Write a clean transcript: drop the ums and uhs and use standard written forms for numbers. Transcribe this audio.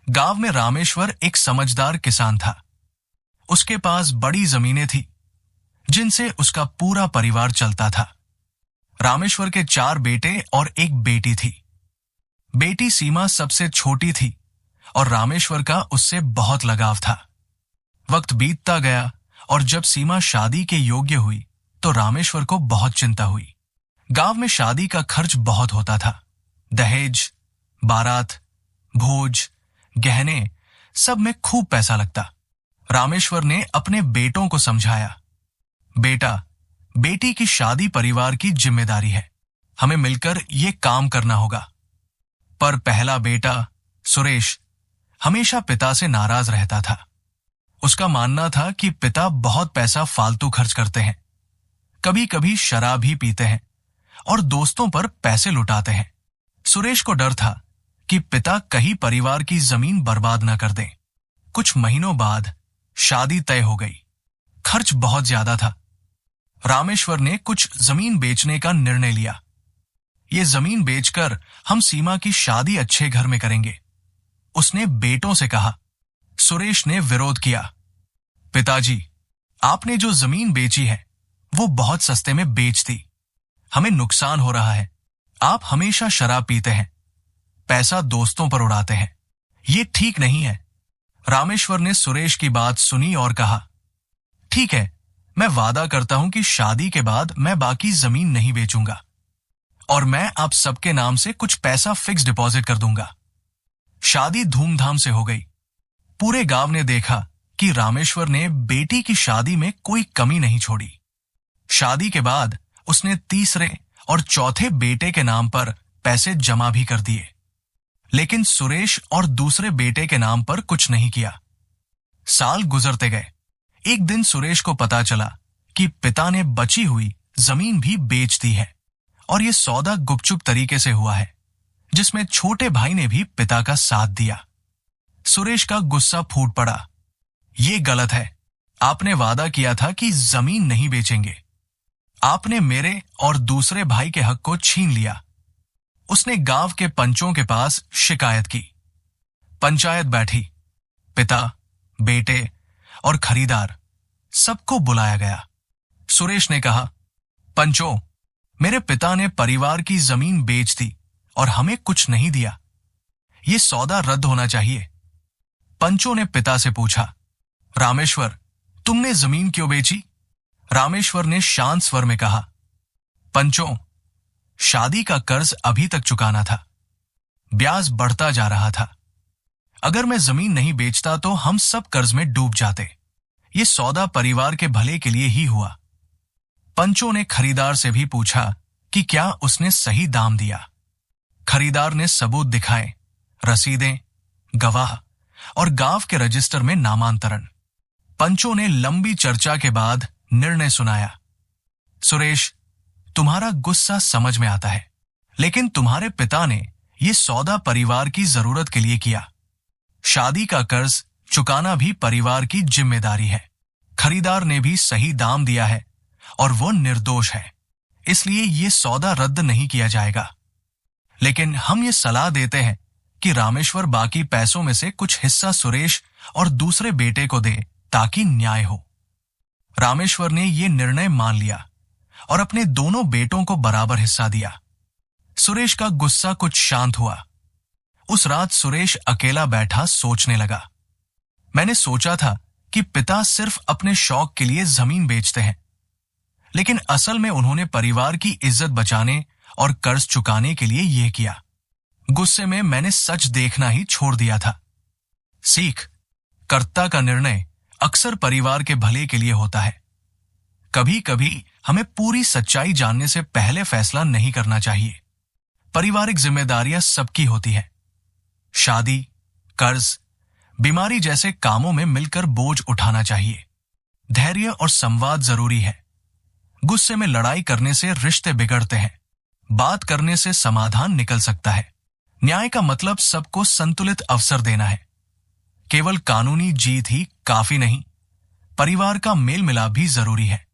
गांव में रामेश्वर एक समझदार किसान था। उसके पास बड़ी जमीनें थी जिनसे उसका पूरा परिवार चलता था। रामेश्वर के 4 बेटे और एक बेटी थी। बेटी सीमा सबसे छोटी थी और रामेश्वर का उससे बहुत लगाव था। वक्त बीतता गया और जब सीमा शादी के योग्य हुई तो रामेश्वर को बहुत चिंता हुई। गांव में शादी का खर्च बहुत होता था। दहेज, बारात, भोज, गहने, सब में खूब पैसा लगता। रामेश्वर ने अपने बेटों को समझाया, बेटा, बेटी की शादी परिवार की जिम्मेदारी है, हमें मिलकर ये काम करना होगा। पर पहला बेटा सुरेश हमेशा पिता से नाराज रहता था। उसका मानना था कि पिता बहुत पैसा फालतू खर्च करते हैं, कभी कभी शराब भी पीते हैं और दोस्तों पर पैसे लुटाते हैं। सुरेश को डर था कि पिता कहीं परिवार की जमीन बर्बाद न कर दें। कुछ महीनों बाद शादी तय हो गई। खर्च बहुत ज्यादा था। रामेश्वर ने कुछ जमीन बेचने का निर्णय लिया। ये जमीन बेचकर हम सीमा की शादी अच्छे घर में करेंगे, उसने बेटों से कहा। सुरेश ने विरोध किया, पिताजी, आपने जो जमीन बेची है वो बहुत सस्ते में बेच दी, हमें नुकसान हो रहा है। आप हमेशा शराब पीते हैं, पैसा दोस्तों पर उड़ाते हैं, ये ठीक नहीं है। रामेश्वर ने सुरेश की बात सुनी और कहा, ठीक है, मैं वादा करता हूं कि शादी के बाद मैं बाकी जमीन नहीं बेचूंगा और मैं आप सबके नाम से कुछ पैसा फिक्स डिपॉजिट कर दूंगा। शादी धूमधाम से हो गई। पूरे गांव ने देखा कि रामेश्वर ने बेटी की शादी में कोई कमी नहीं छोड़ी। शादी के बाद उसने तीसरे और चौथे बेटे के नाम पर पैसे जमा भी कर दिए, लेकिन सुरेश और दूसरे बेटे के नाम पर कुछ नहीं किया। साल गुजरते गए। एक दिन सुरेश को पता चला कि पिता ने बची हुई जमीन भी बेच दी है और यह सौदा गुपचुप तरीके से हुआ है, जिसमें छोटे भाई ने भी पिता का साथ दिया। सुरेश का गुस्सा फूट पड़ा, ये गलत है, आपने वादा किया था कि जमीन नहीं बेचेंगे, आपने मेरे और दूसरे भाई के हक को छीन लिया। उसने गांव के पंचों के पास शिकायत की। पंचायत बैठी। पिता, बेटे और खरीदार सबको बुलाया गया। सुरेश ने कहा, पंचों, मेरे पिता ने परिवार की जमीन बेच दी और हमें कुछ नहीं दिया, यह सौदा रद्द होना चाहिए। पंचों ने पिता से पूछा, रामेश्वर, तुमने जमीन क्यों बेची? रामेश्वर ने शांत स्वर में कहा, पंचों, शादी का कर्ज अभी तक चुकाना था, ब्याज बढ़ता जा रहा था। अगर मैं जमीन नहीं बेचता तो हम सब कर्ज में डूब जाते। ये सौदा परिवार के भले के लिए ही हुआ। पंचों ने खरीदार से भी पूछा कि क्या उसने सही दाम दिया। खरीदार ने सबूत दिखाए, रसीदें, गवाह और गांव के रजिस्टर में नामांतरण। पंचों ने लंबी चर्चा के बाद निर्णय सुनाया, सुरेश, तुम्हारा गुस्सा समझ में आता है, लेकिन तुम्हारे पिता ने यह सौदा परिवार की जरूरत के लिए किया। शादी का कर्ज चुकाना भी परिवार की जिम्मेदारी है। खरीदार ने भी सही दाम दिया है और वो निर्दोष है, इसलिए ये सौदा रद्द नहीं किया जाएगा। लेकिन हम ये सलाह देते हैं कि रामेश्वर बाकी पैसों में से कुछ हिस्सा सुरेश और दूसरे बेटे को दे ताकि न्याय हो। रामेश्वर ने ये निर्णय मान लिया और अपने दोनों बेटों को बराबर हिस्सा दिया। सुरेश का गुस्सा कुछ शांत हुआ। उस रात सुरेश अकेला बैठा सोचने लगा। मैंने सोचा था कि पिता सिर्फ अपने शौक के लिए जमीन बेचते हैं, लेकिन असल में उन्होंने परिवार की इज्जत बचाने और कर्ज चुकाने के लिए यह किया। गुस्से में मैंने सच देखना ही छोड़ दिया था। सीख, कर्ता का निर्णय अक्सर परिवार के भले के लिए होता है। कभी कभी हमें पूरी सच्चाई जानने से पहले फैसला नहीं करना चाहिए। पारिवारिक जिम्मेदारियां सबकी होती है। शादी, कर्ज, बीमारी जैसे कामों में मिलकर बोझ उठाना चाहिए। धैर्य और संवाद जरूरी है। गुस्से में लड़ाई करने से रिश्ते बिगड़ते हैं। बात करने से समाधान निकल सकता है। न्याय का मतलब सबको संतुलित अवसर देना है। केवल कानूनी जीत ही काफी नहीं, परिवार का मेल मिलाप भी जरूरी है।